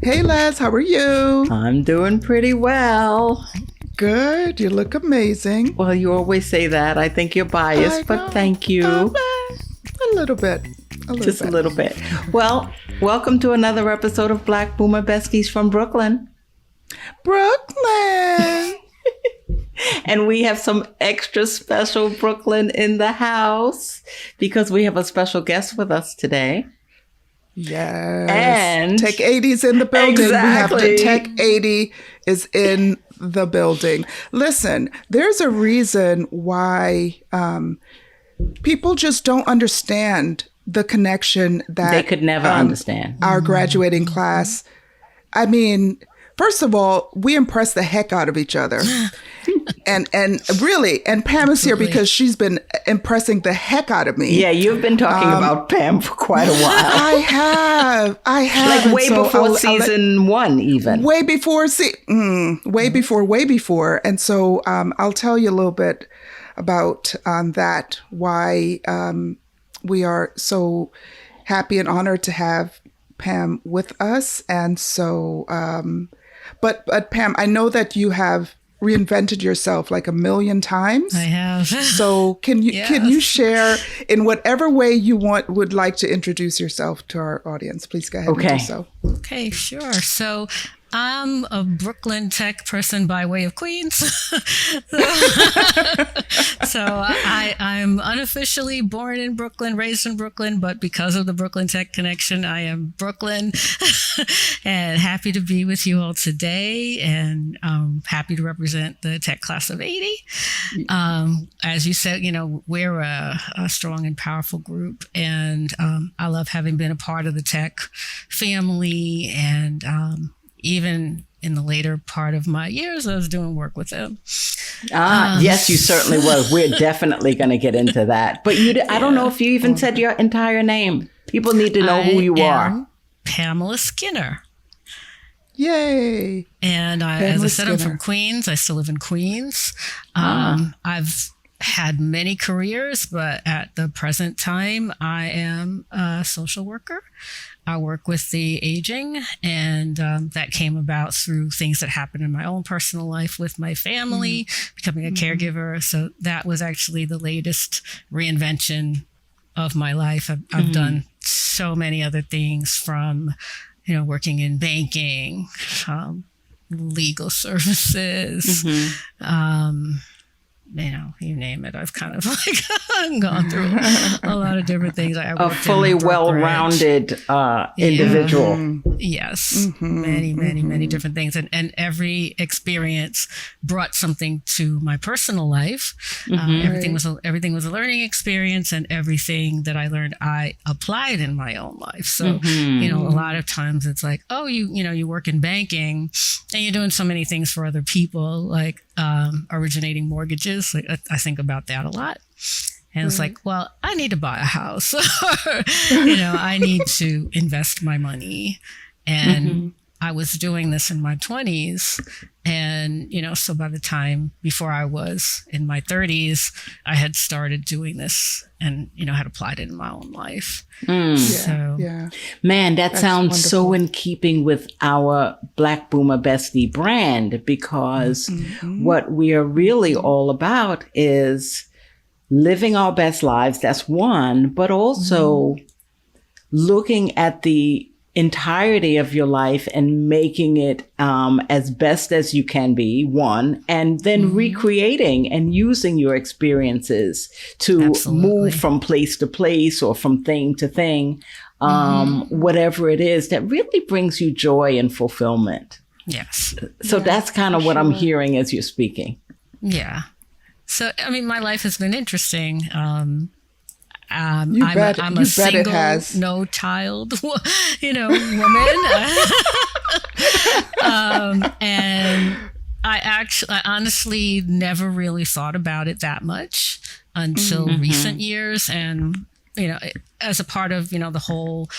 Hey, Les, how are you? I'm doing pretty well. Good. You look amazing. Well, you always say that. I think you're biased, but thank you. A little bit. Just a little bit. Well, welcome to another episode of Black Boomer Besties from Brooklyn. Brooklyn. And we have some extra special Brooklyn in the house because we have a special guest with us today. Yes. And Tech 80's in the building. Exactly. We have Tech 80 is in the building. Listen, there's a reason why people just don't understand the connection that they could never understand. Our graduating class. I mean, first of all, we impress the heck out of each other. And really, and Pam is here because she's been impressing the heck out of me. Yeah, you've been talking about Pam for quite a while. I have. Like way before season one, even. Way before. And so I'll tell you a little bit about that, why we are so happy and honored to have Pam with us. And so, but Pam, I know that you have reinvented yourself like a million times. I have. So can you share in whatever way you would like to introduce yourself to our audience? Please go ahead and do so. Okay, sure. So I'm a Brooklyn tech person by way of Queens. So I'm unofficially born in Brooklyn, raised in Brooklyn, but because of the Brooklyn Tech connection, I am Brooklyn and happy to be with you all today and happy to represent the tech class of 80. As you said, we're a strong and powerful group, and I love having been a part of the tech family, and even in the later part of my years, I was doing work with them. Yes, you certainly was. We're definitely going to get into that. But I don't know if you even said your entire name. People need to know who you are. Pamela Skinner. Yay. And as I said, I'm from Queens. I still live in Queens. I've had many careers, but at the present time, I am a social worker. I work with the aging, and that came about through things that happened in my own personal life with my family, becoming a caregiver. So that was actually the latest reinvention of my life. I've done so many other things, from, working in banking, legal services, you name it. I've kind of gone through a lot of different things. A fully well-rounded individual. Yes. Many different things. And every experience brought something to my personal life. Everything was a learning experience, and everything that I learned, I applied in my own life. So, a lot of times it's like, oh, you work in banking and you're doing so many things for other people, like originating mortgages. Like, I think about that a lot. And it's like, well, I need to buy a house. I need to invest my money. And I was doing this in my 20s. And, so by the time before I was in my 30s, I had started doing this and, had applied it in my own life. Man, that sounds wonderful. So in keeping with our Black Boomer Bestie brand, because what we are really all about is living our best lives. That's one, but also looking at the entirety of your life and making it as best as you can be, one, and then recreating and using your experiences to move from place to place or from thing to thing, whatever it is that really brings you joy and fulfillment. Yes. So that's kind of what I'm hearing as you're speaking. Yeah. So, my life has been interesting. I'm a single, no child, woman. And I honestly never really thought about it that much until recent years. And, as a part of, the whole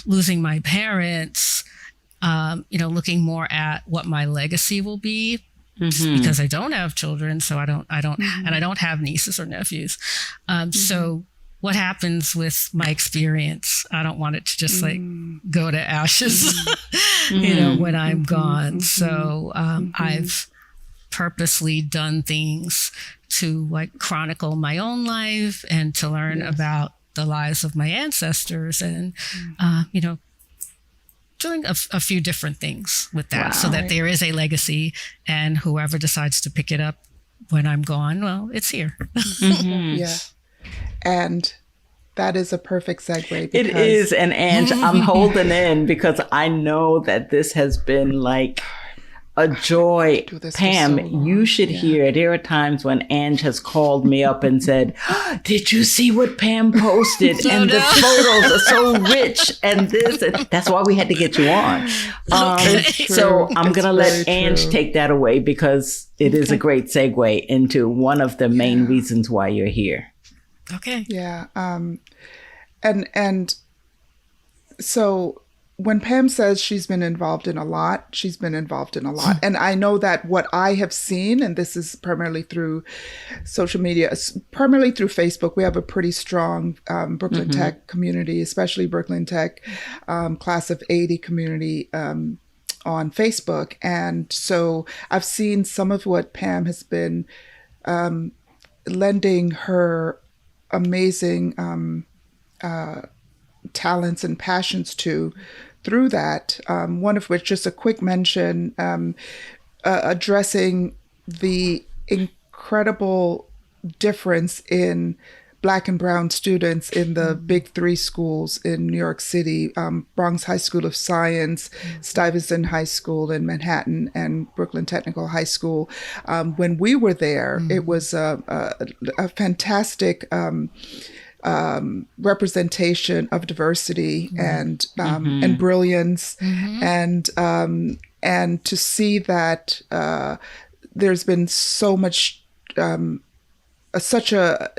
losing my parents, looking more at what my legacy will be. Because I don't have children, so I don't, and I don't have nieces or nephews. So what happens with my experience? I don't want it to just go to ashes. when I'm gone. So I've purposely done things to like chronicle my own life and to learn about the lives of my ancestors and, doing a few different things with that so that there is a legacy, and whoever decides to pick it up when I'm gone, well, it's here. Yeah. And that is a perfect segue. It is. And Ange, I'm holding in because I know that this has been like a joy. Pam, you should hear. There are times when Ange has called me up and said, did you see what Pam posted? And the photos are so rich and this. And that's why we had to get you on. So I'm going to let Ange take that away because it is a great segue into one of the main reasons why you're here. Okay. Yeah. And so when Pam says she's been involved in a lot, she's been involved in a lot. And I know that what I have seen, and this is primarily through social media, primarily through Facebook, we have a pretty strong Brooklyn Tech community, especially Brooklyn Tech class of 80 community on Facebook. And so I've seen some of what Pam has been lending her amazing talents and passions to through that, one of which, just a quick mention, addressing the incredible difference in Black and brown students in the big three schools in New York City, Bronx High School of Science, Stuyvesant High School in Manhattan, and Brooklyn Technical High School. When we were there, it was a fantastic representation of diversity and brilliance, and to see that there's been so much such a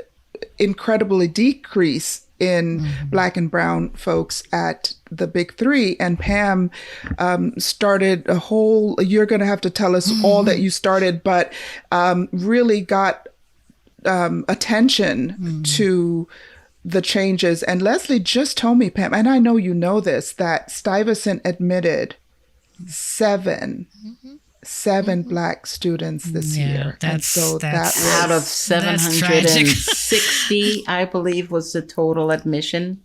incredibly decrease in Black and brown folks at the big three. And Pam started a whole, you're going to have to tell us all that you started, but really got attention to the changes. And Leslie just told me, Pam, and I know you know this, that Stuyvesant admitted seven Black students this year. That's that was out of 760, I believe, was the total admission.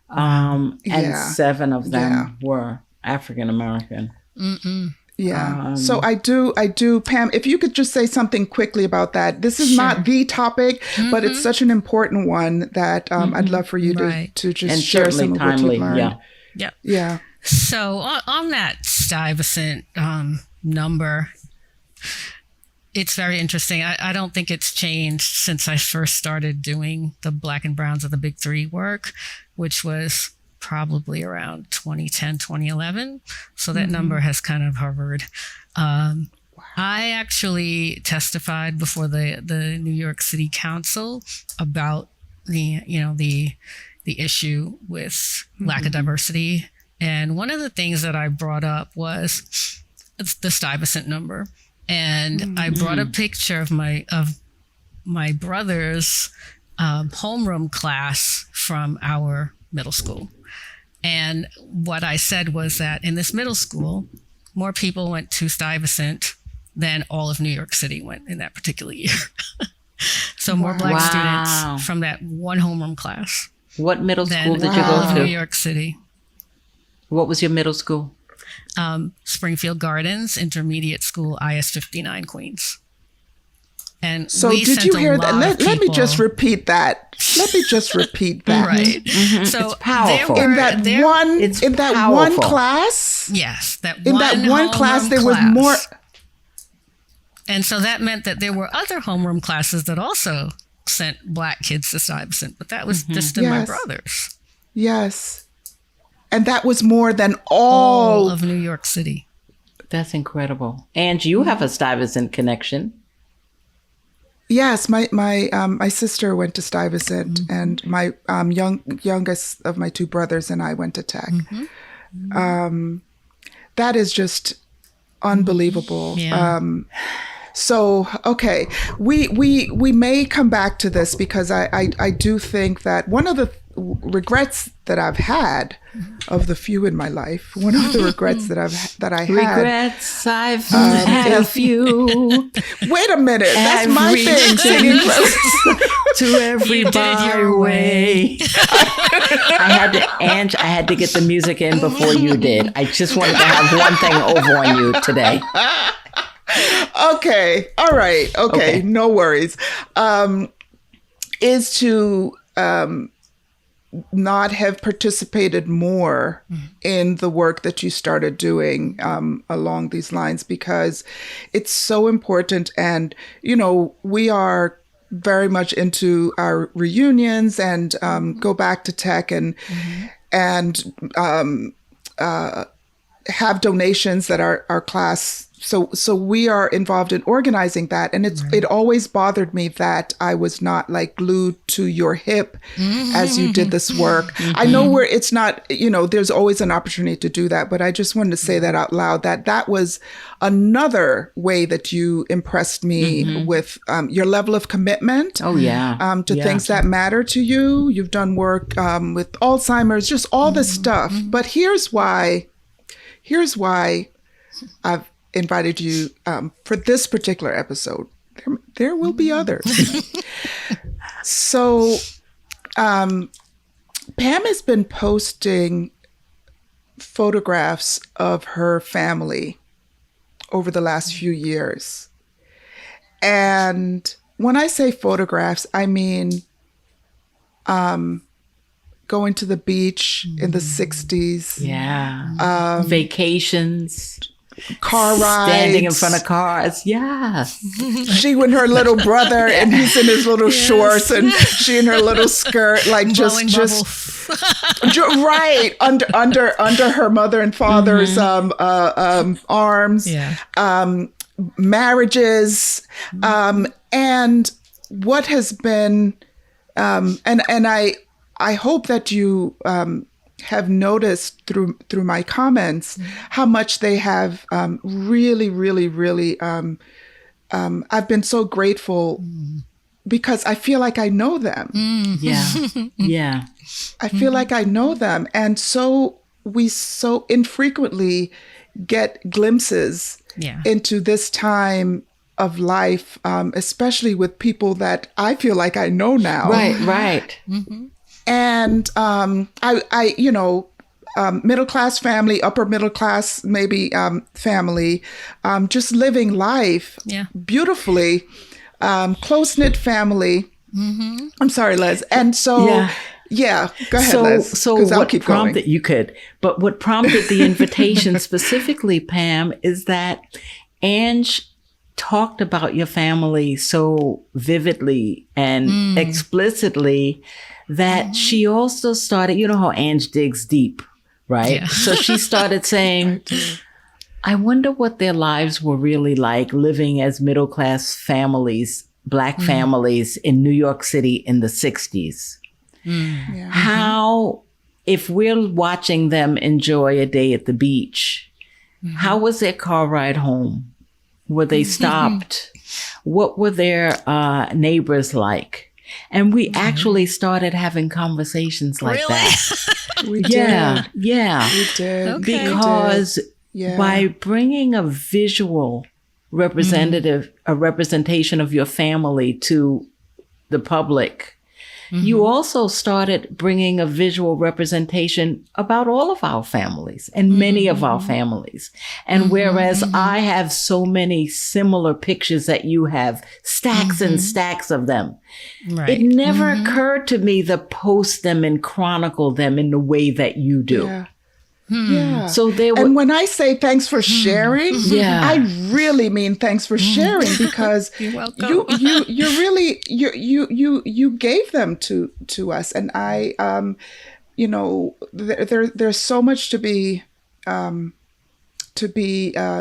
And 7 of them were African American. So I do, Pam, if you could just say something quickly about that. This is not the topic, but it's such an important one that I'd love for you to just and share some of what you've learned. Yeah. So on that Stuyvesant number, it's very interesting. I don't think it's changed since I first started doing the Black and Browns of the Big Three work, which was probably around 2010, 2011. So that number has kind of hovered. I actually testified before the New York City Council about the issue with lack of diversity. And one of the things that I brought up was the Stuyvesant number. And I brought a picture of my brother's homeroom class from our middle school. And what I said was that in this middle school, more people went to Stuyvesant than all of New York City went in that particular year. So more Black students from that one homeroom class. What middle school did you go all of to? New York City. What was your middle school? Springfield Gardens Intermediate School, IS 59, Queens. And so did you hear that? Let me just repeat that. Right. So it's powerful. In that one class? Yes. In that one class, there was more. And so that meant that there were other homeroom classes that also sent Black kids to Stuyvesant, but that was just in my brothers. Yes. And that was more than all of New York City. That's incredible. And you have a Stuyvesant connection. Yes, my sister went to Stuyvesant, and my youngest of my two brothers and I went to Tech. That is just unbelievable. Yeah. So, okay, we may come back to this because I do think that one of the regrets that I've had, of the few in my life, one of the regrets that I had. Regrets, I've had a few. Wait a minute, that's my thing. Singing to every byway. I had to get the music in before you did. I just wanted to have one thing over on you today. Okay, all right, okay. No worries. Is to not have participated more in the work that you started doing along these lines, because it's so important. And, we are very much into our reunions and go back to tech and have donations that our class. So we are involved in organizing that. And it always bothered me that I was not like glued to your hip as you did this work. I know where it's not, there's always an opportunity to do that, but I just wanted to say that out loud, that was another way that you impressed me with your level of commitment. Oh, yeah. To things that matter to you. You've done work with Alzheimer's, just all this stuff. But here's why I've invited you for this particular episode. There will be others. So Pam has been posting photographs of her family over the last few years. And when I say photographs, I mean going to the beach in the 60s. Yeah. Vacations. Car rides. Standing in front of cars. Yeah. She with her little brother and he's in his little shorts and she in her little skirt, like just right under her mother and father's arms. Yeah. Marriages. And what has been and I hope that you have noticed through my comments how much they have really, really, really. I've been so grateful because I feel like I know them. Yeah, yeah. I feel like I know them, and so we so infrequently get glimpses into this time of life, especially with people that I feel like I know now. Right. And middle class family, upper middle class maybe family, just living life beautifully, close knit family. I'm sorry, Les. And so, go ahead, Les. So what prompted you could? But what prompted the invitation specifically, Pam, is that Ange talked about your family so vividly and explicitly that she also started, you know how Ange digs deep, right? Yeah. So she started saying, I wonder what their lives were really like living as middle-class families, Black families in New York City in the 60s. Yeah. How, if we're watching them enjoy a day at the beach, how was their car ride home? Were they stopped? What were their neighbors like? And we actually started having conversations like that. We did. Yeah. We did. Okay. Because by bringing a visual representation of your family to the public, you also started bringing a visual representation about all of our families and many of our families. And whereas I have so many similar pictures that you have, stacks and stacks of them, it never occurred to me to post them and chronicle them in the way that you do. Yeah. Yeah. So and when I say thanks for sharing, I really mean thanks for sharing, because You're welcome. you really you gave them to us, and I there's so much to be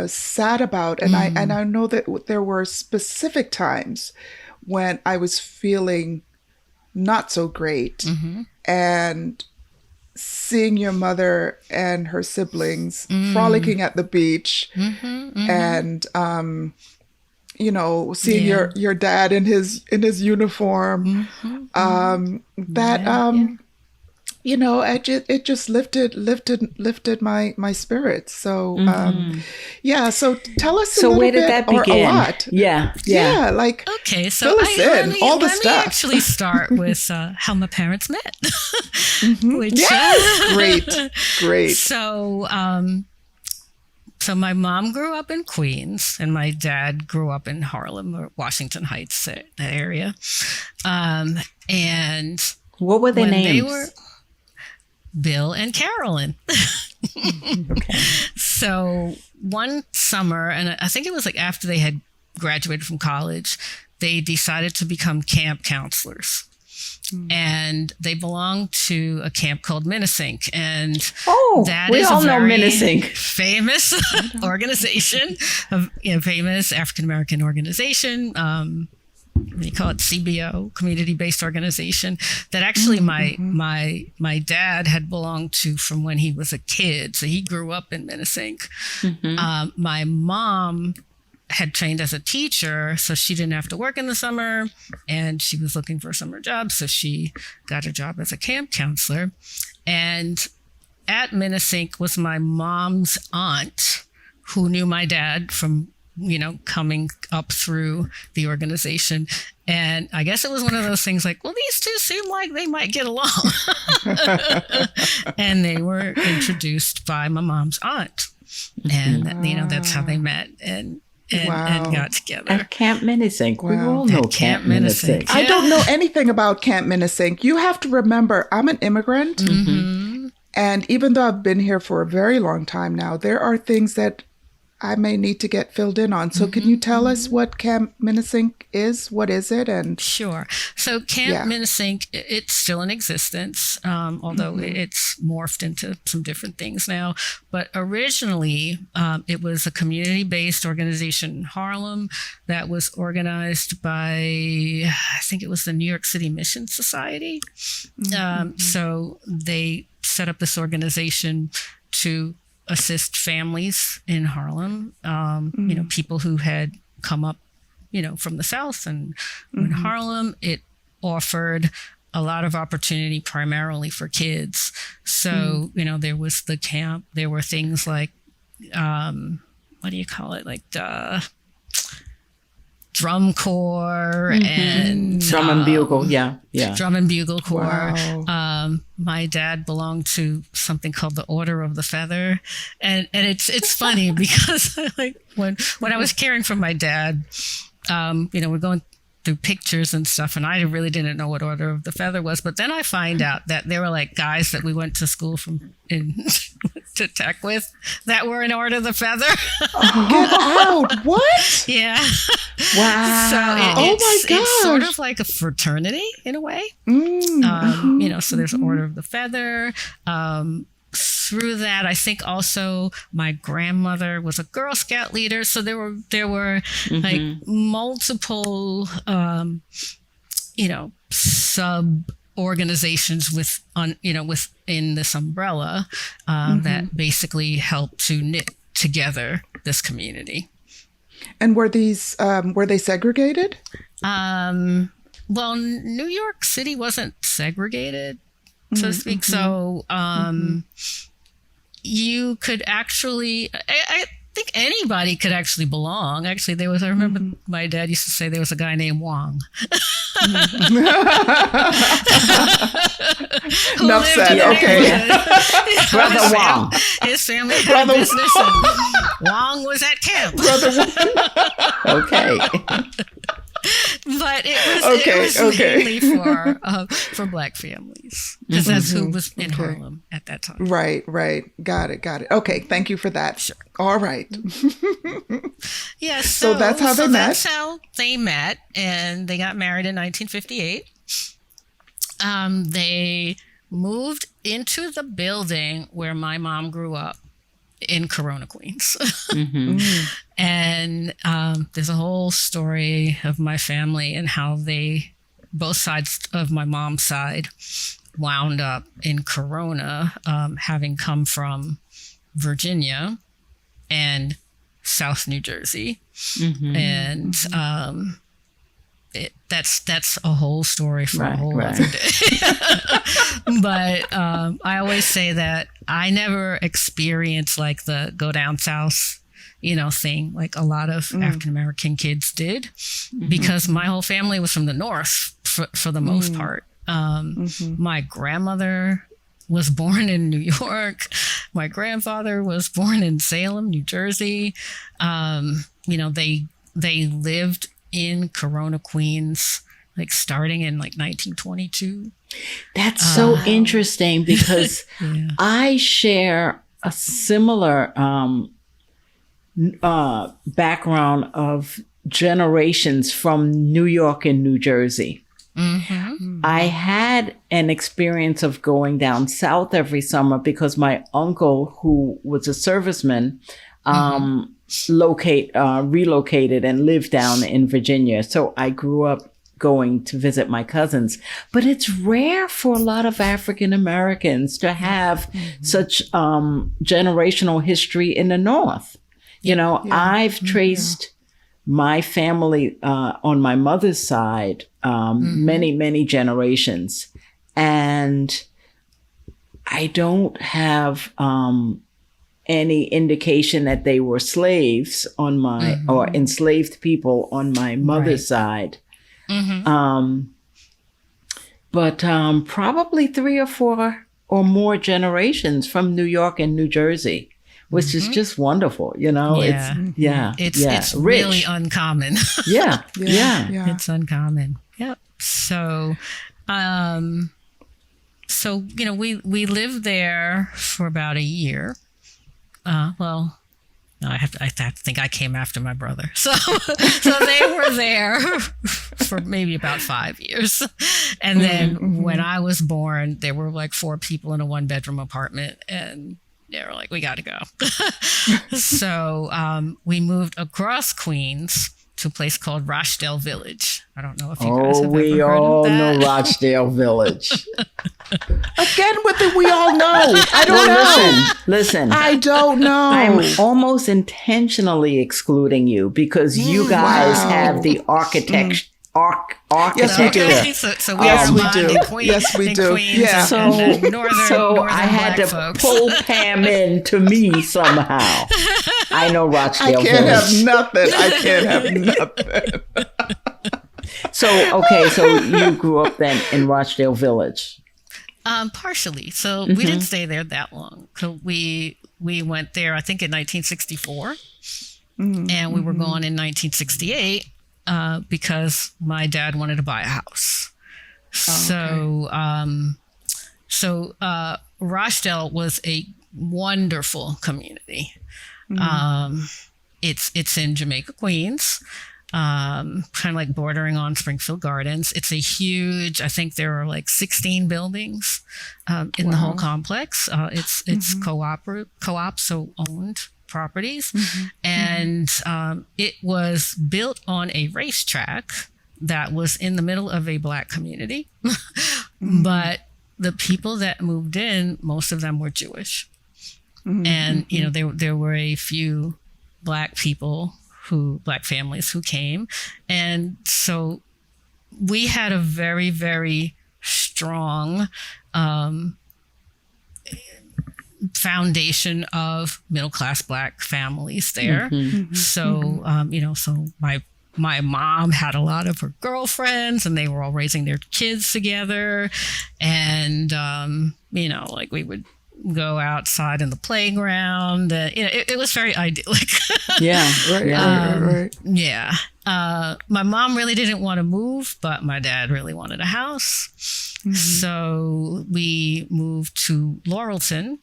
sad about, and I know that there were specific times when I was feeling not so great, and seeing your mother and her siblings frolicking at the beach, and seeing your dad in his uniform, it just lifted my spirits. So yeah. So tell us a little where did bit, that or begin? a lot. Yeah. Like, okay. So fill us in, all the let stuff. me actually start with how my parents met. Which, Great. So my mom grew up in Queens, and my dad grew up in Harlem or Washington Heights, that area. And what were their names? They were Bill and Carolyn. Okay. So one summer, and I think it was like after they had graduated from college, they decided to become camp counselors. And they belonged to a camp called Minnesink, and that is a very famous organization, famous African American organization. You call it CBO, community-based organization, that actually my dad had belonged to from when he was a kid. So he grew up in Minnesink. My mom had trained as a teacher, so she didn't have to work in the summer, and she was looking for a summer job, so she got a job as a camp counselor. And at Minnesink was my mom's aunt, who knew my dad from coming up through the organization. And I guess it was one of those things like, well, these two seem like they might get along. And they were introduced by my mom's aunt, and that's how they met and got together. At Camp Minnesink. We all know Camp Minnesink. I don't know anything about Camp Minnesink. You have to remember, I'm an immigrant. And even though I've been here for a very long time now, there are things that I may need to get filled in on. So can you tell us what Camp Minnesink is? What is it? And sure. So Camp Minnesink, it's still in existence, although it's morphed into some different things now. But originally, it was a community-based organization in Harlem that was organized by, I think it was the New York City Mission Society. So they set up this organization to assist families in Harlem, people who had come up, from the South and in Harlem. It offered a lot of opportunity primarily for kids. So, there was the camp, there were things like, what do you call it? Like drum corps and drum and bugle. Drum and bugle corps. Wow. My dad belonged to something called the Order of the Feather, and it's funny because like when I was caring for my dad, we're going through pictures and stuff, and I really didn't know what Order of the Feather was. But then I find out that there were like guys that we went to school to tech with that were in Order of the Feather. Get out! What? Yeah. Wow. So it's sort of like a fraternity in a way. So there's Order of the Feather. Through that, I think also my grandmother was a Girl Scout leader. So there were like multiple, sub organizations within this umbrella that basically helped to knit together this community. And were these were they segregated? Well, New York City wasn't segregated, so to speak. So you could actually, I think anybody could actually belong. Actually, I remember my dad used to say there was a guy named Wong. Enough said. Okay. Brother Wong. His family had a business, and Wong was at camp. Okay. But it was mainly for Black families, because that's who was in Harlem at that time. Right. Got it. Okay, thank you for that. Sure. All right. Yeah. So that's how they met. That's how they met, and they got married in 1958. They moved into the building where my mom grew up in Corona, Queens. And there's a whole story of my family and how both sides of my mom's side wound up in Corona, having come from Virginia and South New Jersey. And that's a whole story for a whole other day. But I always say that I never experienced like the go down south, thing like a lot of African American kids did, because my whole family was from the north for the most part. My grandmother was born in New York. My grandfather was born in Salem, New Jersey. They lived in Corona, Queens, like starting in like 1922. That's so interesting, because I share a similar background of generations from New York and New Jersey. I had an experience of going down south every summer because my uncle, who was a serviceman, relocated and lived down in Virginia. So I grew up going to visit my cousins. But it's rare for a lot of African Americans to have such generational history in the North. I've traced my family on my mother's side many, many generations. And I don't have any indication that they were slaves on my or enslaved people on my mother's side. But probably 3 or 4 or more generations from New York and New Jersey, which is just wonderful. It's rich. Really uncommon. Yeah. It's uncommon. Yep. So, we lived there for about a year. I have to think I came after my brother. So they were there for maybe about 5 years. And then when I was born, there were like 4 people in a 1-bedroom apartment, and they were like, we got to go. So we moved across Queens to a place called Rochdale Village. I don't know if you guys have ever heard of that. We all know Rochdale Village. Again, with it, we all know. I don't know. Listen. I don't know. I'm almost intentionally excluding you because you guys have the architecture. Yes, we do. Okay, so we are in Queens. Yes, we do. Queens, Yeah. Northern I had to folks. pull Pam in to me somehow. I know Rochdale Village. I can't have nothing. So you grew up then in Rochdale Village. Partially. So we didn't stay there that long. So we went there, I think, in 1964, and we were gone in 1968. Because my dad wanted to buy a house. So Rochdale was a wonderful community. It's in Jamaica, Queens, kind of like bordering on Springfield Gardens. It's a huge, I think there are like 16 buildings in the whole complex. It's co-op, so owned properties. And it was built on a racetrack that was in the middle of a Black community. But the people that moved in, most of them were Jewish. And, there were a few Black families who came. And so we had a very, very strong foundation of middle-class Black families there. So, so my mom had a lot of her girlfriends, and they were all raising their kids together. And, like we would go outside in the playground. It was very idyllic. Yeah. Right. Yeah. My mom really didn't want to move, but my dad really wanted a house. So we moved to Laurelton,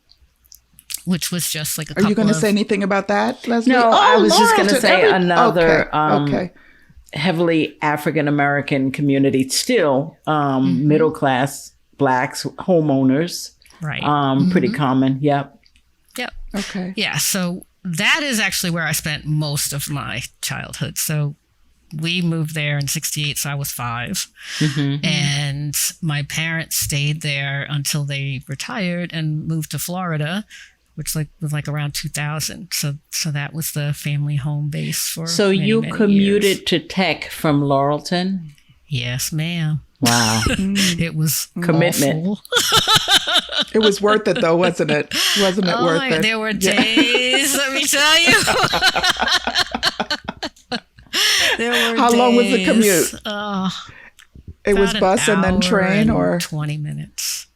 which was just like a couple. Are you going to say anything about that, Leslie? No, I was just going to say another Okay. heavily African American community, still middle class Blacks, homeowners. Right. Pretty common. Yep. Okay. Yeah. So that is actually where I spent most of my childhood. So we moved there in 1968, so I was 5. And my parents stayed there until they retired and moved to Florida, which was around 2000. So that was the family home base for So many, you many commuted years. to Tech from Laurelton? Yes, ma'am. Wow. It was Commitment. awful. It was worth it, though, wasn't it? Wasn't it worth it? There were days, let me tell you. How long was the commute? It was bus and then train, or 20 minutes.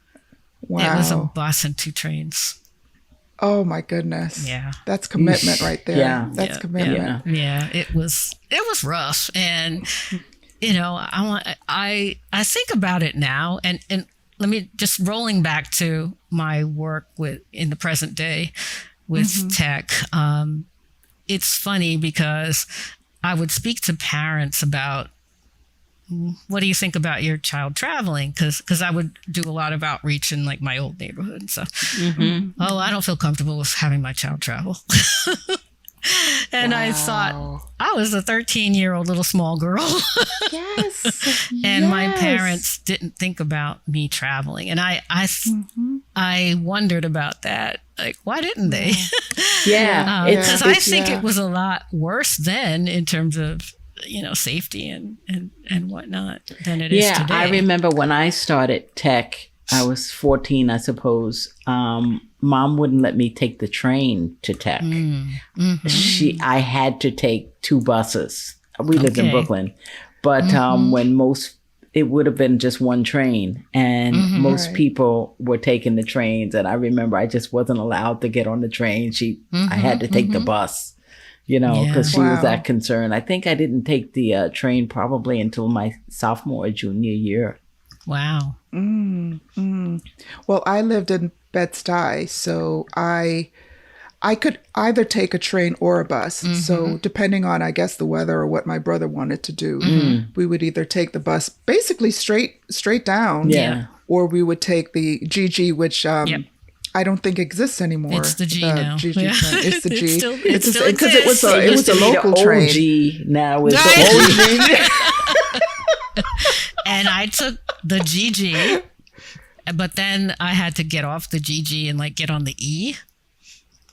Wow. It was a bus and 2 trains. Oh my goodness. Yeah. That's commitment right there. Yeah. That's commitment. Yeah. It was rough. And I think about it now, and let me just rolling back to my work in the present day with tech. It's funny because I would speak to parents about, what do you think about your child traveling? Because I would do a lot of outreach in like my old neighborhood and stuff. Oh, I don't feel comfortable with having my child travel. And I thought, I was a 13-year-old little small girl. Yes. And my parents didn't think about me traveling. And I wondered about that. Like, why didn't they? Yeah. Because I think it was a lot worse then in terms of, safety and whatnot than it is today. I remember when I started tech, I was 14, I suppose. Mom wouldn't let me take the train to tech. I had to take 2 buses. We lived in Brooklyn, but it would have been just 1 train, and most people were taking the trains. And I remember I just wasn't allowed to get on the train. I had to take the bus, because she was that concerned. I think I didn't take the train probably until my sophomore or junior year. Wow. Well, I lived in Bed-Stuy, so I could either take a train or a bus. So depending on, I guess, the weather or what my brother wanted to do, we would either take the bus basically straight down, or we would take the GG, which I don't think exists anymore. It's the G now. GG train. It's the G. It still because it was a local train. G now is the OG. And I took the GG, but then I had to get off the GG and get on the E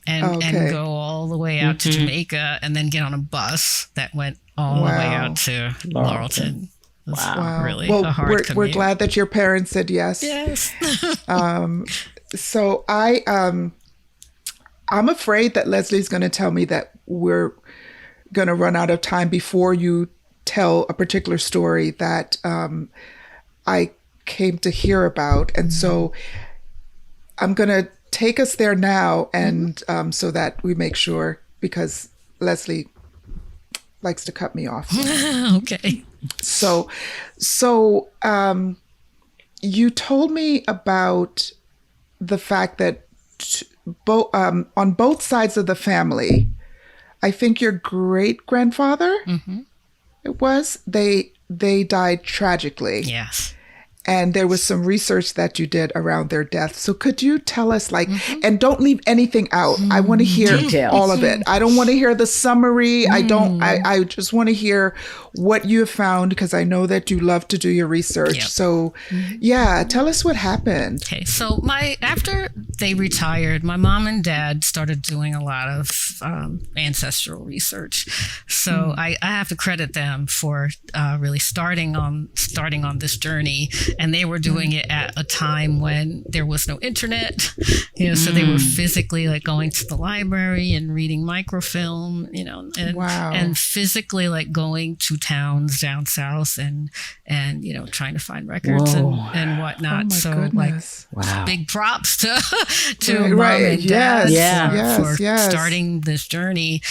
and go all the way out to Jamaica, and then get on a bus that went all the way out to Laurelton. Wow. Really well, a hard commute. We're glad that your parents said yes. Yes. So I'm afraid that Leslie's going to tell me that we're going to run out of time before you tell a particular story that I came to hear about. And so I'm going to take us there now, and so that we make sure, because Leslie likes to cut me off. Okay. So you told me about the fact that on both sides of the family, I think your great-grandfather, it was, they died tragically. Yes. And there was some research that you did around their death. So could you tell us, and don't leave anything out. I want to hear all of it. I don't want to hear the summary. I just want to hear what you have found, because I know that you love to do your research. Yep. So tell us what happened. Okay. So after they retired, my mom and dad started doing a lot of ancestral research. So I have to credit them for really starting on this journey. And they were doing it at a time when there was no internet, so they were physically going to the library and reading microfilm, and physically going to towns down south and trying to find records and whatnot. Oh my goodness. Big props to mom and dad for starting this journey.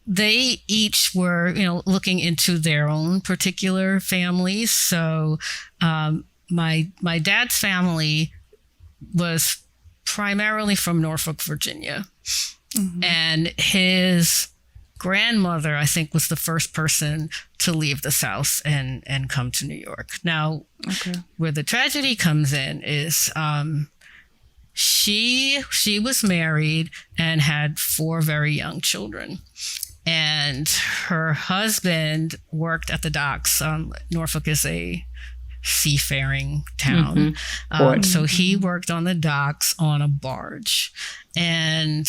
They each were, looking into their own particular families. So my dad's family was primarily from Norfolk, Virginia. And his grandmother, I think, was the first person to leave the South and come to New York. Now, where the tragedy comes in is she was married and had 4 very young children. And her husband worked at the docks. Norfolk is a seafaring town. So he worked on the docks on a barge. And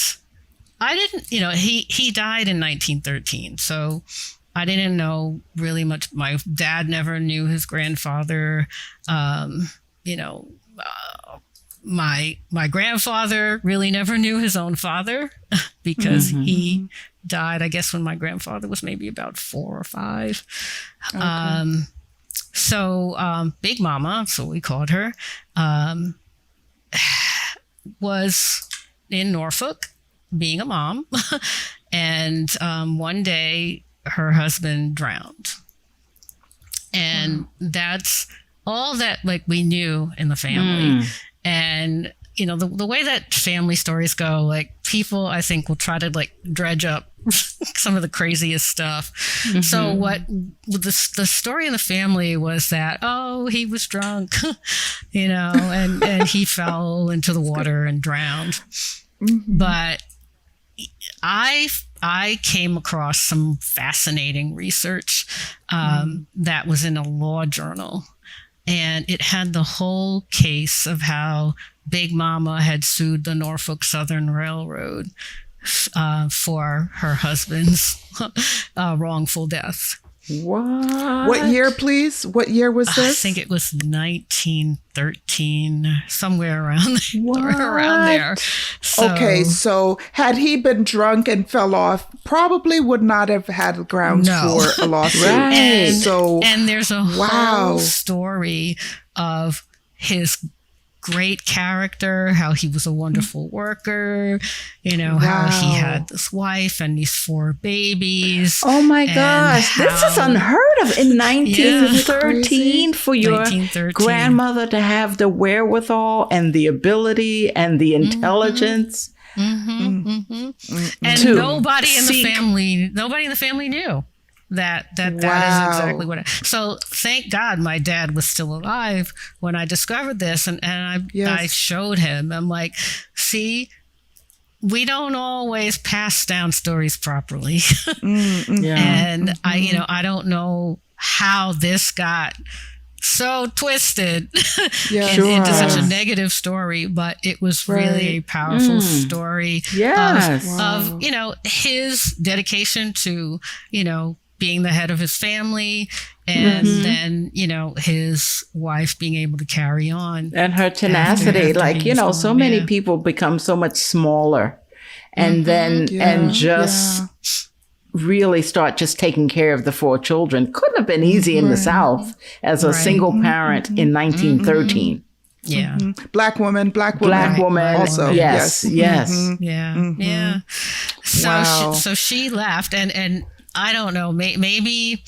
I didn't, he died in 1913. So I didn't know really much. My dad never knew his grandfather. You know, my grandfather really never knew his own father because he died, I guess, when my grandfather was maybe about 4 or 5. Okay. So Big Mama, so we called her, was in Norfolk being a mom. And one day her husband drowned. And that's all that like we knew in the family. And, you know, the way that family stories go, like people, I think, will try to like dredge up some of the craziest stuff. So what the story in the family was that, oh, he was drunk, you know, and he fell into the water and drowned. But I came across some fascinating research that was in a law journal. And it had the whole case of how Big Mama had sued the Norfolk Southern Railroad for her husband's wrongful death. What year, please? What year was this? I think it was 1913, somewhere around there. So, okay, so had he been drunk and fell off, probably would not have had grounds for a lawsuit. Right. And there's a whole story of his great character, how he was a wonderful worker, you know, how he had this wife and these 4 babies. Oh my gosh, this is unheard of in 1913 for your grandmother to have the wherewithal and the ability and the intelligence. And nobody in the family knew that is exactly what so thank God my dad was still alive when I discovered this, and I showed him. I'm like, see, we don't always pass down stories properly. And I don't know how this got so twisted into such a negative story, but it was really a powerful story of you know, his dedication to, you know, being the head of his family, and then, you know, his wife being able to carry on. And her tenacity, like, you know, so many people become so much smaller and then, and just really start just taking care of the 4 children. Couldn't have been easy in the South as a single parent in 1913. Yeah. Black woman also. Yes. So she left, and I don't know, maybe,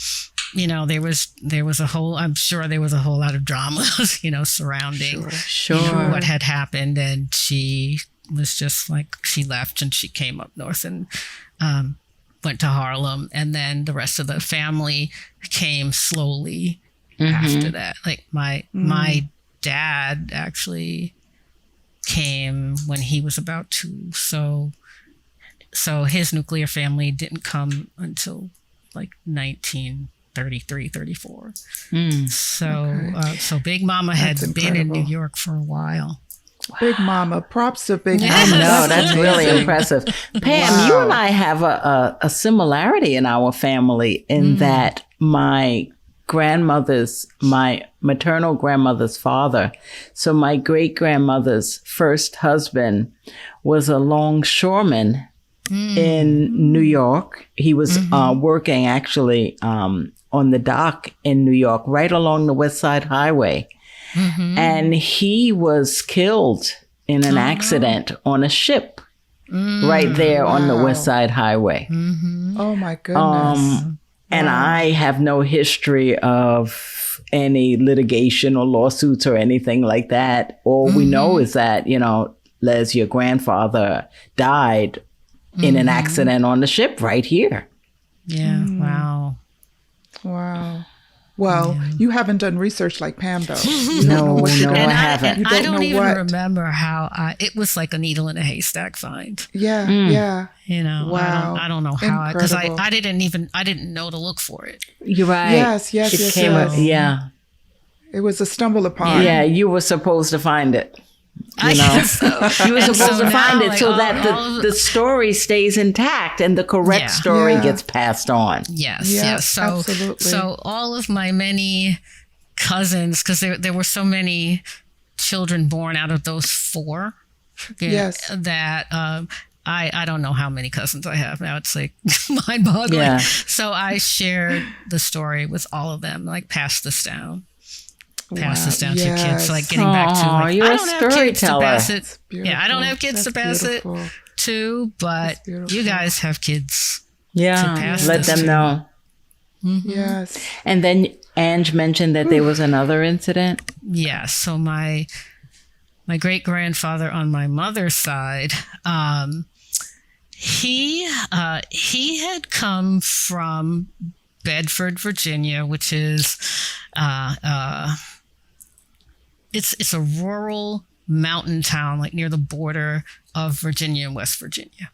you know, there was a whole, I'm sure there was a whole lot of drama, you know, surrounding you know, what had happened. And she was just like, she left and she came up north and went to Harlem. And then the rest of the family came slowly after that. Like my dad actually came when he was about 2. So his nuclear family didn't come until like 1933, 34. So Big Mama had been in New York for a while. Big Mama, props to Big Mama. I know, that's really impressive. Pam, you and I have a similarity in our family in that my maternal grandmother's father, so my great grandmother's first husband, was a longshoreman in New York. He was working actually on the dock in New York, right along the West Side Highway. And he was killed in an accident on a ship right there on the West Side Highway. Oh my goodness. And I have no history of any litigation or lawsuits or anything like that. All we know is that, you know, Les, your grandfather, died in an accident on the ship right here. Yeah. Wow. Well, you haven't done research like Pam, though. No, I haven't. I don't even remember how it was like a needle in a haystack find. Yeah. You know, wow. I don't know how, because I didn't know to look for it. You're right. Yes. Yeah. It was a stumble upon. Yeah, you were supposed to find it. You know, you were supposed to find it so that the story stays intact and the correct story gets passed on. Yes. So, absolutely. So all of my many cousins, because there were so many children born out of those 4. Yes. That I don't know how many cousins I have now. It's like mind-boggling. Yeah. So I shared the story with all of them, like pass this down to kids. So like getting back to like, you're I a don't have kids to pass it. beautiful. Yeah, I don't have kids to pass beautiful. it to, but you guys have kids. Yeah, to pass let this them to. know. Yes. And then Ange mentioned that there was another incident. Yeah. So my great-grandfather on my mother's side, he had come from Bedford, Virginia, which is it's a rural mountain town, like near the border of Virginia and West Virginia.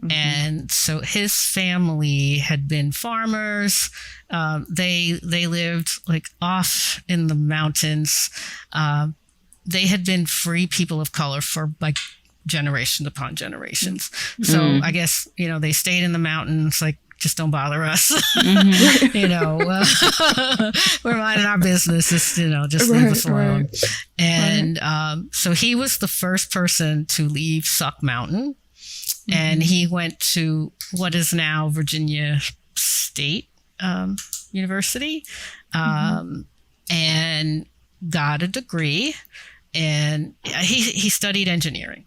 And so his family had been farmers. They lived like off in the mountains. They had been free people of color for like generation upon generations. So I guess, they stayed in the mountains, like, just don't bother us. We're minding our business. Just, just leave us alone. And so he was the first person to leave Suck Mountain. And he went to what is now Virginia State University and got a degree. And he studied engineering.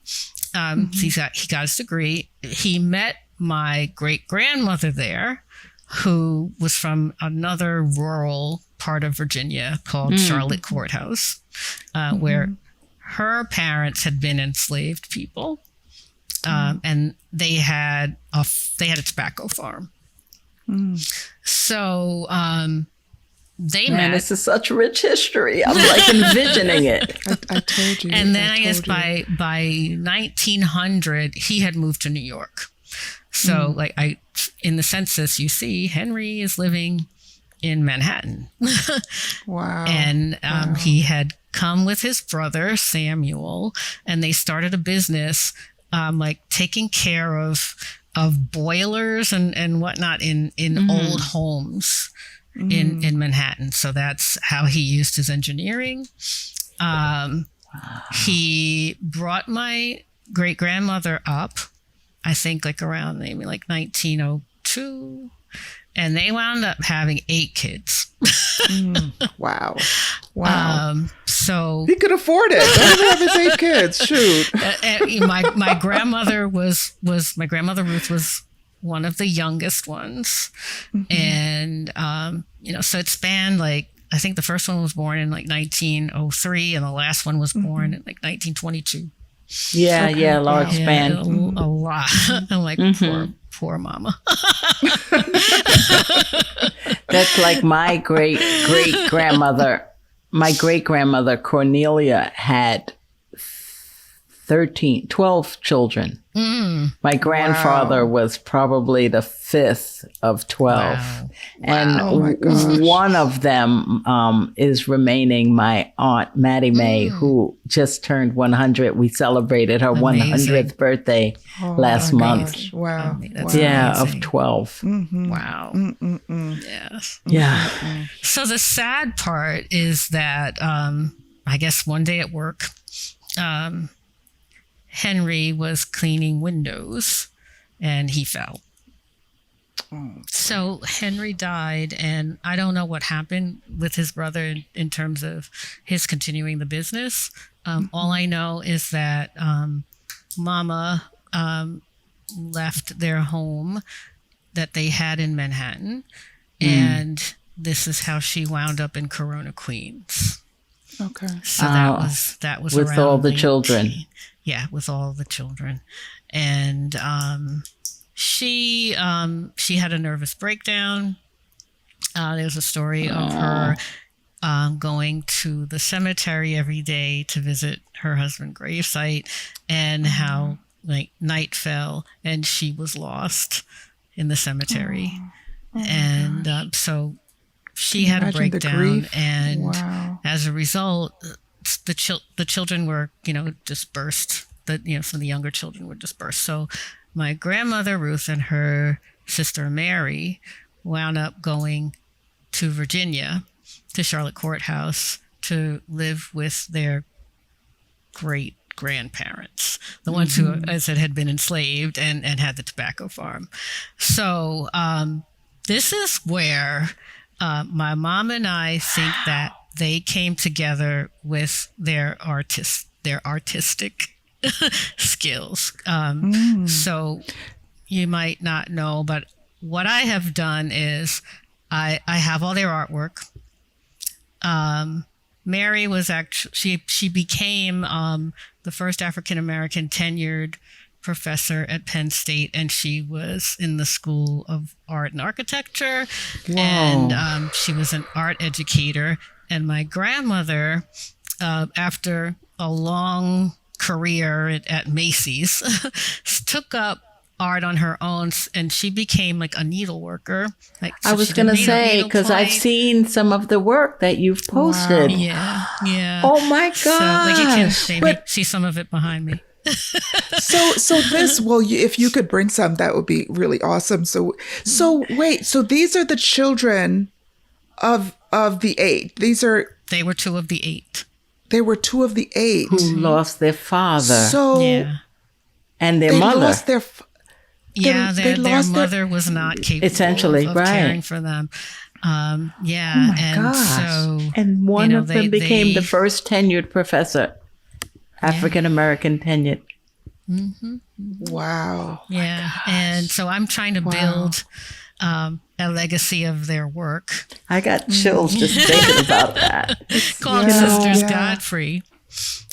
He got his degree. He met my great-grandmother there, who was from another rural part of Virginia called Charlotte Courthouse, where her parents had been enslaved people, and they had a tobacco farm. So they met. This is such rich history. I'm like envisioning it. I told you. And then I guess by 1900, he had moved to New York. So in the census, you see Henry is living in Manhattan. Wow. And he had come with his brother, Samuel, and they started a business taking care of boilers and whatnot in old homes in Manhattan. So that's how he used his engineering. He brought my great-grandmother up, I think around maybe 1902, and they wound up having 8 kids. Wow. So he could afford it. Don't have his 8 kids. Shoot. My grandmother my grandmother Ruth was one of the youngest ones, and so it spanned I think the first one was born in 1903, and the last one was born in 1922. Yeah, large span. A lot. I'm like, poor mama. That's like my great-grandmother. My great-grandmother, Cornelia, had 12 children. My grandfather was probably the 5th of 12. Wow. And one of them is remaining, my aunt, Maddie Mae, who just turned 100. We celebrated her 100th birthday last month. Gosh. Wow. That's yeah, amazing. of 12. Wow. Yes. Yeah. So the sad part is that I guess one day at work, Henry was cleaning windows and he fell. So Henry died, and I don't know what happened with his brother in terms of his continuing the business. All I know is that Mama left their home that they had in Manhattan, and this is how she wound up in Corona, Queens. Okay. So that was with around all the children. Yeah, with all the children. And she had a nervous breakdown. There's a story of her going to the cemetery every day to visit her husband's gravesite, and how night fell and she was lost in the cemetery. So she had a breakdown, and as a result, the children were, dispersed. Some of the younger children were dispersed. So my grandmother Ruth and her sister Mary wound up going to Virginia, to Charlotte Courthouse, to live with their great grandparents, the ones who, as I said, had been enslaved and had the tobacco farm. So this is where my mom and I think that they came together with their artistic skills. So you might not know, but what I have done is I have all their artwork. Mary was actually, she became the first African-American tenured professor at Penn State, and she was in the School of Art and Architecture. Wow. And she was an art educator. And my grandmother, after a long career at Macy's, took up art on her own, and she became like a needle worker. I was going to say, because I've seen some of the work that you've posted. Wow. Yeah. Oh my gosh. So, like, you can see some of it behind me. So this, if you could bring some, that would be really awesome. So wait, so these are the children of the 8. They were 2 of the 8. They were 2 of the 8 who lost their father. So and their mother. Lost their their mother was not capable essentially of right. caring for them. Oh my gosh. And one of them became the first tenured professor, African American tenured. Mm-hmm. Wow. Yeah. Gosh. And so I'm trying to build a legacy of their work. I got chills just thinking about that. Called Sisters Godfrey.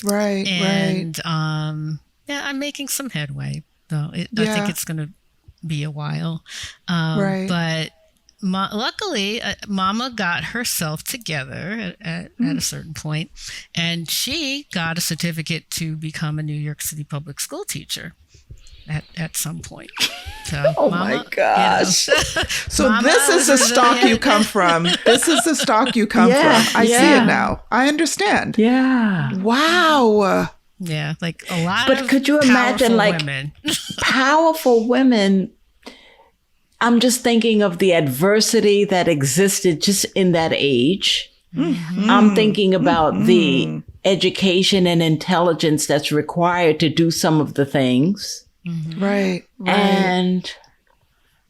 Right. And I'm making some headway, though. I think it's going to be a while. Right. But luckily, Mama got herself together at a certain point, and she got a certificate to become a New York City public school teacher at some point. So, my gosh. So Mama, this is the stock you come from. This is the stock you come from. I see it now. I understand. Yeah. Wow. Yeah, like a lot but of could you imagine, like, women. Powerful women? I'm just thinking of the adversity that existed just in that age. Mm-hmm. I'm thinking about the education and intelligence that's required to do some of the things. Mm-hmm. Right. And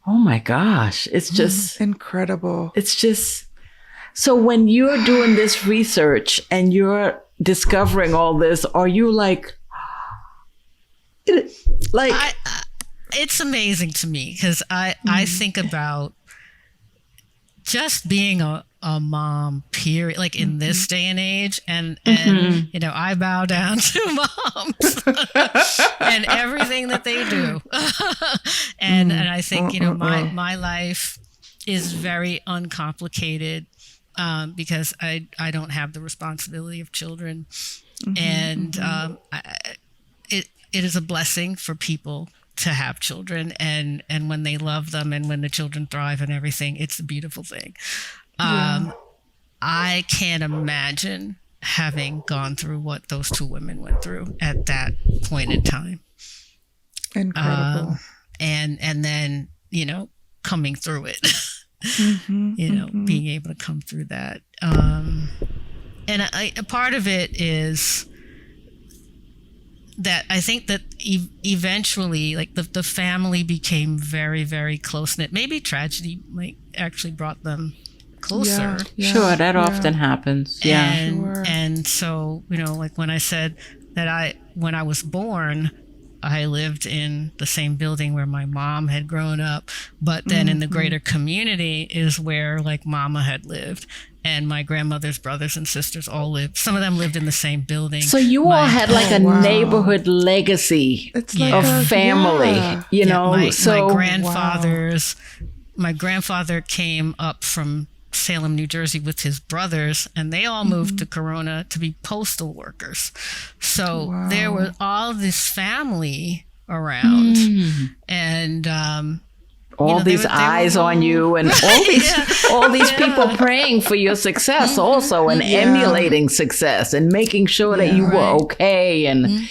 oh my gosh, it's just incredible. It's just, so when you're doing this research and you're discovering all this, are you like it's amazing to me, because I think about just being a mom, period, like in this day and age, and I bow down to moms and everything that they do. and I think, my life is very uncomplicated because I don't have the responsibility of children. And it is a blessing for people to have children, and when they love them and when the children thrive and everything, it's a beautiful thing. I can't imagine having gone through what those 2 women went through at that point in time. Incredible. And then, coming through it, being able to come through that. And a part of it is that I think that eventually, like, the family became very, very close-knit. Maybe tragedy actually brought them closer. Sure, that often happens. And so, like when I said that when I was born, I lived in the same building where my mom had grown up, but then in the greater community is where, like, Mama had lived. And my grandmother's brothers and sisters all lived. Some of them lived in the same building. So you all had like a neighborhood legacy of family, my grandfather came up from Salem, New Jersey with his brothers, and they all moved to Corona to be postal workers. So there was all this family around. And all these eyes on you, and all these people praying for your success also, and emulating success and making sure that you were okay. And,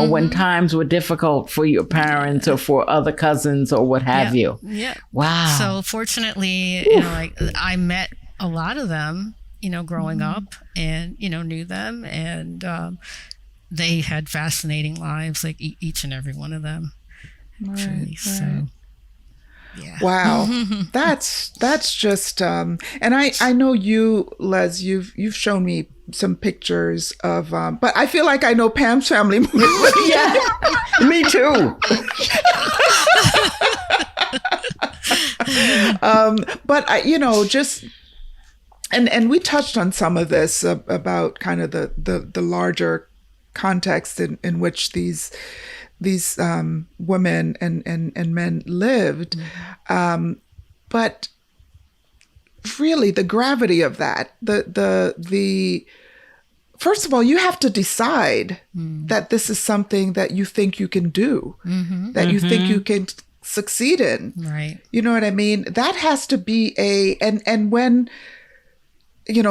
when times were difficult for your parents or for other cousins or what have you. Yeah. Wow. So fortunately, I met a lot of them, growing up, and, knew them, and they had fascinating lives, like each and every one of them. Right, Truly, right. so. Yeah. Wow, that's just and I know you, Les. You've shown me some pictures of, but I feel like I know Pam's family more. Yeah, me too. But just and we touched on some of this about kind of the larger context in which these women and men lived. But really the gravity of that, the first of all, you have to decide that this is something that you think you can do, that you think you can succeed in. Right. You know what I mean? That has to be and when,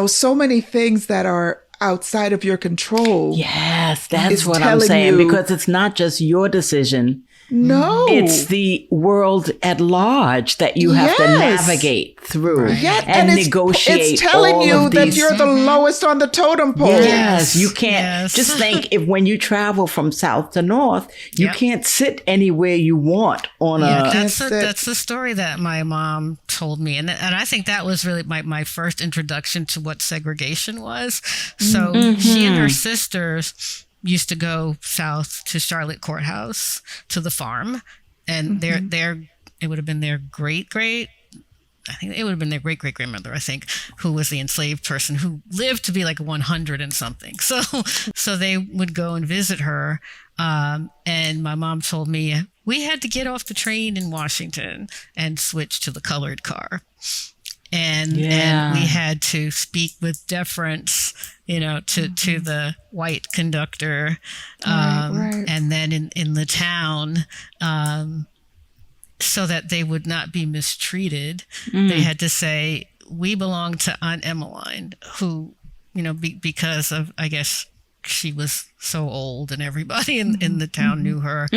so many things that are outside of your control. Yes, that's what I'm saying, because it's not just your decision. No. It's the world at large that you have to navigate through and negotiate. It's telling you that these. you're the lowest on the totem pole. Yes, you can't just think when you travel from south to north, you can't sit anywhere you want on a. That's the story that my mom told me, and I think that was really my first introduction to what segregation was. So she and her sisters used to go south to Charlotte Courthouse, to the farm, and it would have been their great grandmother, I think, who was the enslaved person who lived to be like 100 and something. So they would go and visit her, and my mom told me we had to get off the train in Washington and switch to the colored car. And we had to speak with deference, to the white conductor, and then in the town, so that they would not be mistreated. They had to say, "We belong to Aunt Emmeline," who, because of, I guess, she was so old and everybody in the town knew her.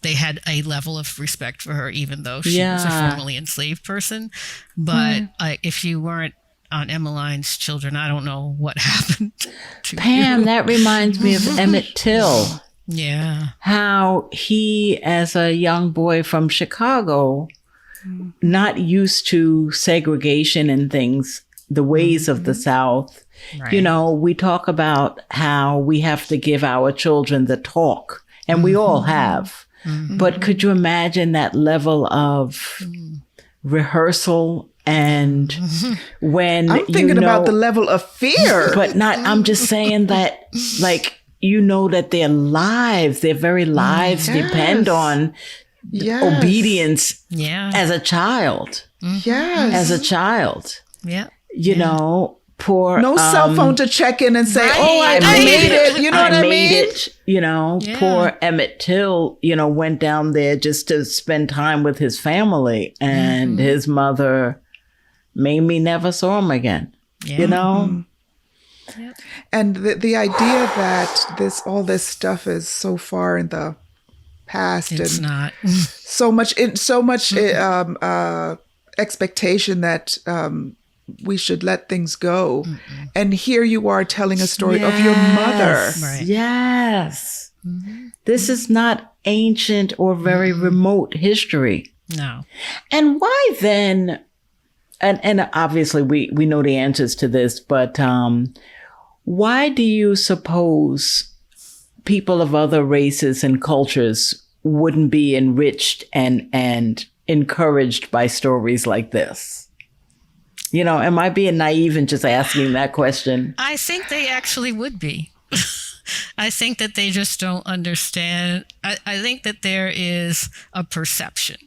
They had a level of respect for her, even though she was a formerly enslaved person. But if you weren't Aunt Emmeline's children, I don't know what happened to Pam, you. that reminds me of Emmett Till. Yeah. How he, as a young boy from Chicago, not used to segregation and things, the ways of the South. Right. We talk about how we have to give our children the talk. And we all have. But could you imagine that level of rehearsal and when I'm thinking about the level of fear. But I'm just saying that, that their lives, their very lives depend on obedience as a child. Yes. As a child. Yeah. Poor, no cell phone to check in and say, I made it. You know what I mean? Poor Emmett Till, went down there just to spend time with his family, and his mother maybe never saw him again. Yeah. And the idea that all this stuff is so far in the past, it's and not so much expectation that we should let things go. And here you are telling a story of your mother. Right. Yes. This is not ancient or very remote history. No. And why then, and obviously we know the answers to this, but why do you suppose people of other races and cultures wouldn't be enriched and encouraged by stories like this? Am I being naive in just asking that question? I think they actually would be. I think that they just don't understand. I think that there is a perception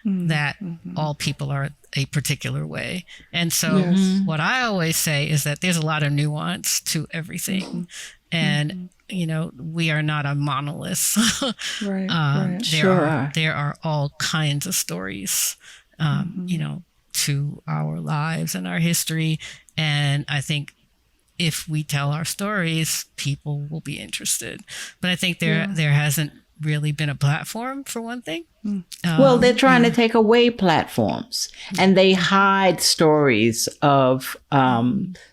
that all people are a particular way. And so what I always say is that there's a lot of nuance to everything, And, we are not a monolith. Right. There are all kinds of stories, to our lives and our history. And I think if we tell our stories, people will be interested. But I think there hasn't really been a platform, for one thing. Well, they're trying to take away platforms, and they hide stories of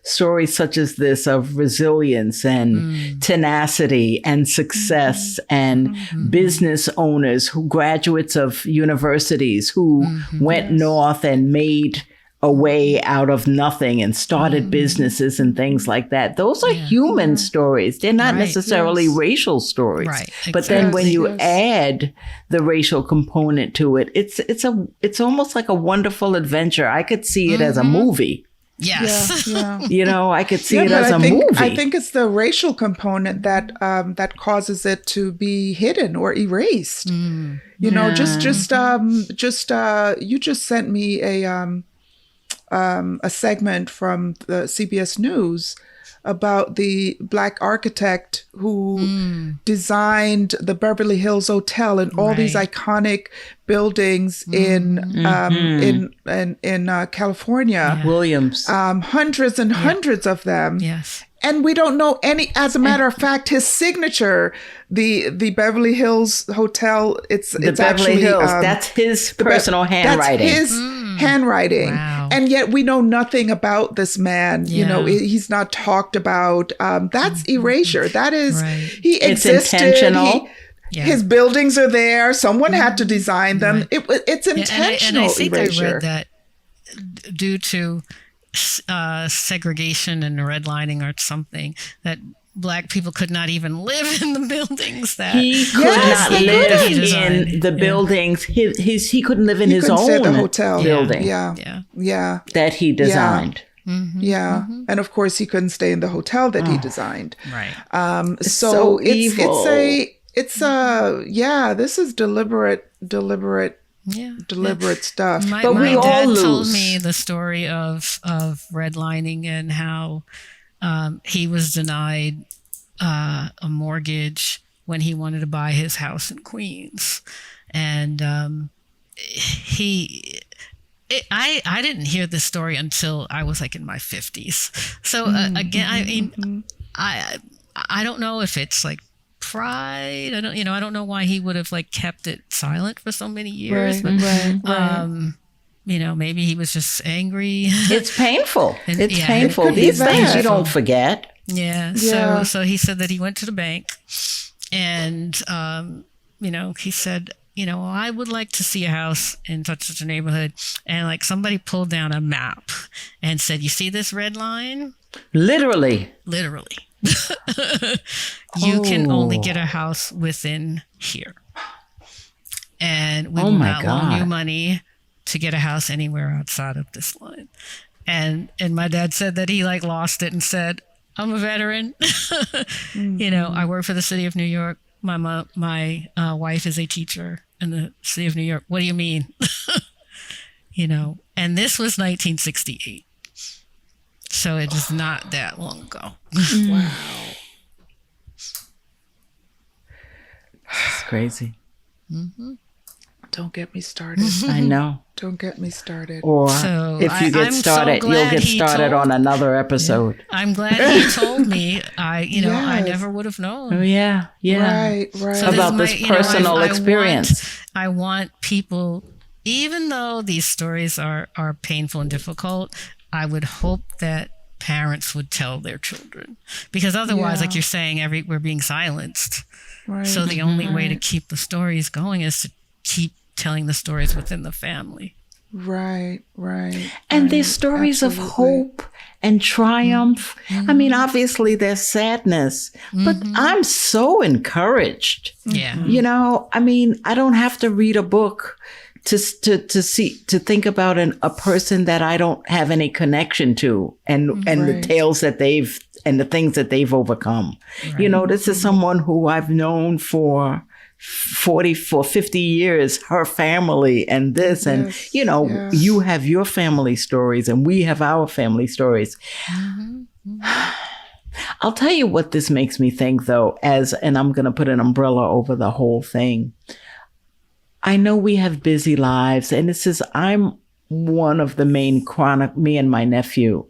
stories such as this, of resilience and tenacity and success and business owners who graduates of universities who went north and made a way out of nothing and started businesses and things like that. Those are human stories. They're not necessarily racial stories. Right. But then when you add the racial component to it, it's almost like a wonderful adventure. I could see it as a movie. Yes. Yeah. I could see it as a movie. I think it's the racial component that that causes it to be hidden or erased. You know, you just sent me a segment from the CBS News about the Black architect who designed the Beverly Hills Hotel and all these iconic buildings in California. Williams. Hundreds and hundreds of them. Yes. And we don't know any, as a matter of fact, his signature, the Beverly Hills Hotel, it's Beverly actually, Hills, that's his personal handwriting. That's his handwriting. Wow. And yet we know nothing about this man. You know, he's not talked about. That's erasure. That is, he existed. It's intentional. His buildings are there. Someone had to design them. It's intentional and I think erasure. I read that due to segregation and redlining or something, that Black people could not even live in the buildings that he could not live in the buildings. He couldn't live in his own the hotel building. That he designed. And of course he couldn't stay in the hotel that he designed. Right. So evil. This is deliberate stuff. My we all dad lose. told me the story of redlining and how he was denied a mortgage when he wanted to buy his house in Queens, and I didn't hear this story until I was like in my 50s. So again, I mean, I don't know if it's like pride. I don't know why he would have like kept it silent for so many years. Maybe he was just angry. It's painful. It's It painful. could be These things bad. you don't forget. So he said that he went to the bank and, he said, I would like to see a house in such a neighborhood. And like somebody pulled down a map and said, you see this red line? Literally. You can only get a house within here. And we will not loan you money to get a house anywhere outside of this line. And my dad said that he like lost it and said, I'm a veteran. I work for the city of New York. My wife is a teacher in the city of New York. What do you mean? And this was 1968. So it is not that long ago. Wow. It's crazy. Don't get me started. I know. Don't get me started. Or So if you get I'm started, so you'll glad get he started told- on another episode. I'm glad he told me. I Yes. never would have known. Oh, yeah. Right. So About this personal experience. I want people, even though these stories are painful and difficult, I would hope that parents would tell their children, because otherwise, like you're saying, we're being silenced. Right. So the only way to keep the stories going is to keep telling the stories within the family. Right. And there's stories of hope and triumph. I mean, obviously there's sadness, but I'm so encouraged. Yeah. I mean, I don't have to read a book to think about a person that I don't have any connection to and the tales that and the things that they've overcome. Right. This is someone who I've known for 50 years, her family and this, and you have your family stories and we have our family stories. I'll tell you what this makes me think, though, and I'm going to put an umbrella over the whole thing. I know we have busy lives, and I'm one of the main me and my nephew,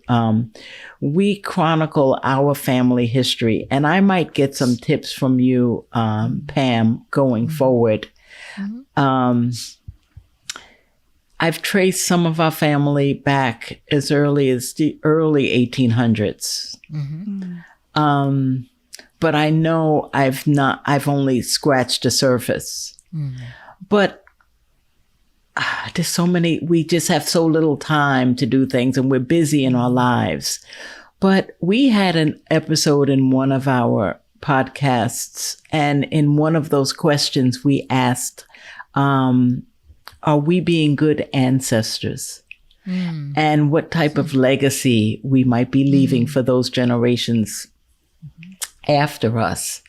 we chronicle our family history, and I might get some tips from you, Pam, going forward. I've traced some of our family back as early as the early 1800s. But I know I've only scratched the surface. But there's so many, we just have so little time to do things, and we're busy in our lives. But we had an episode in one of our podcasts, and in one of those questions we asked, are we being good ancestors? And what type of legacy we might be leaving for those generations after us.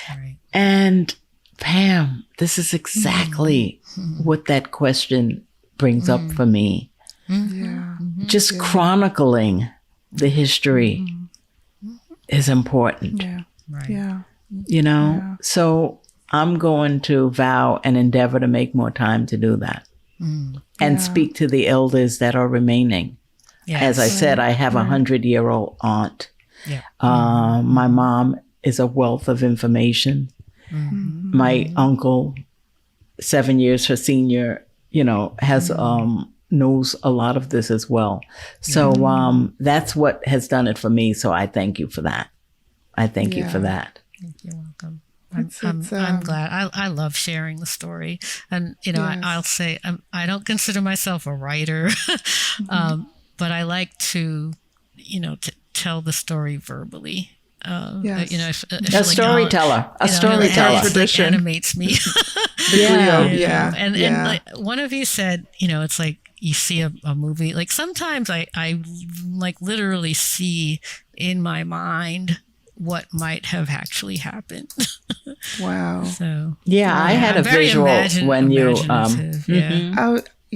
Right. And Pam, this is exactly what that question brings up for me. Just chronicling the history is important. Right. You know, so I'm going to vow and endeavor to make more time to do that and speak to the elders that are remaining. Yes. As I said, I have a 100-year-old aunt. My mom is a wealth of information. My uncle, 7 years her senior, you know, has knows a lot of this as well. So that's what has done it for me. So I thank you for that. I thank you for that. You're welcome. I'm glad. I love sharing the story, and you know, I'll say I don't consider myself a writer, but I like to, you know, to tell the story verbally. You know, a storyteller. A storyteller. Tradition animates me. And like one of you said, you know, it's like you see a movie. Like sometimes I like literally see in my mind what might have actually happened. Wow. So I had a visual when you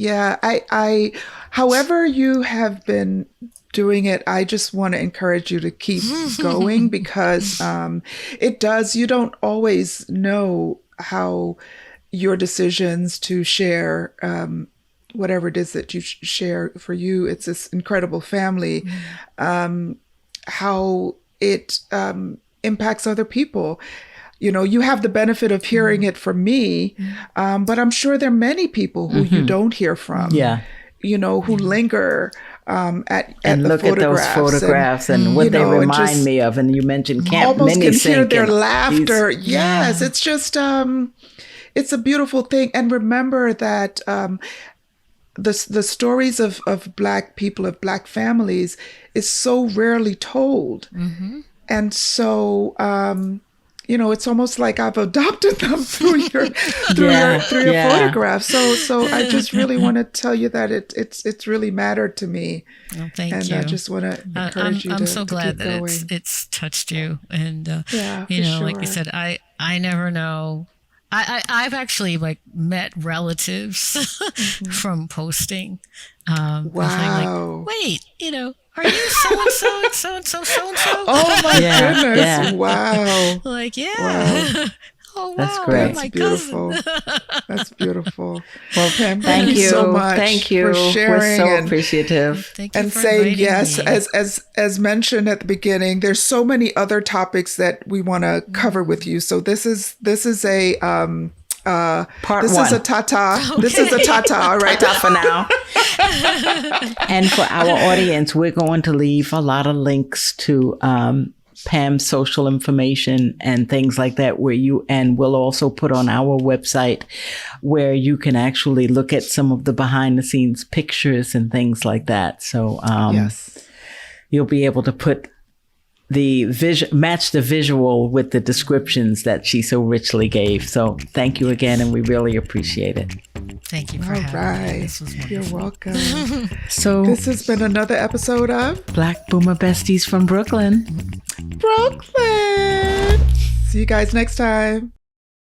I however you have been doing it, I just want to encourage you to keep going, because you don't always know how your decisions to share whatever it is that you share. For you, it's this incredible family, how it impacts other people. You know, you have the benefit of hearing it from me, but I'm sure there are many people who you don't hear from. You know, who linger at and the look at those photographs and what they remind me of. And you mentioned Camp almost can hear their and laughter. Yes, it's just it's a beautiful thing. And remember that the stories of Black people, of Black families, is so rarely told. And so you know, it's almost like I've adopted them through your photographs. So I just really want to tell you that it's really mattered to me. Well, thank you. And I just want to encourage you. I'm so glad that it's touched you. And you know, like you said, I never know. I've actually like met relatives from posting. Wow. Like, wait, you know, are you so-and-so and so-and-so, so-and-so? Oh my goodness. Yeah. Wow. Like, Wow. Oh, wow. That's great. That's beautiful. That's beautiful. Well, Pam, thank you so much. Thank you. For sharing. We're so appreciative. Thank you and for saying yes, me. as mentioned at the beginning, there's so many other topics that we want to cover with you. So this is a Part this one. is a ta-ta. Okay. This is a ta-ta, right? Ta-ta for now. And for our audience, we're going to leave a lot of links to Pam's social information and things like that, and we'll also put on our website where you can actually look at some of the behind the scenes pictures and things like that. So you'll be able to put match the visual with the descriptions that she so richly gave. So thank you again, and we really appreciate it. Thank you for having me. This was wonderful. You're welcome. So this has been another episode of Black Boomer Besties from Brooklyn. See you guys next time.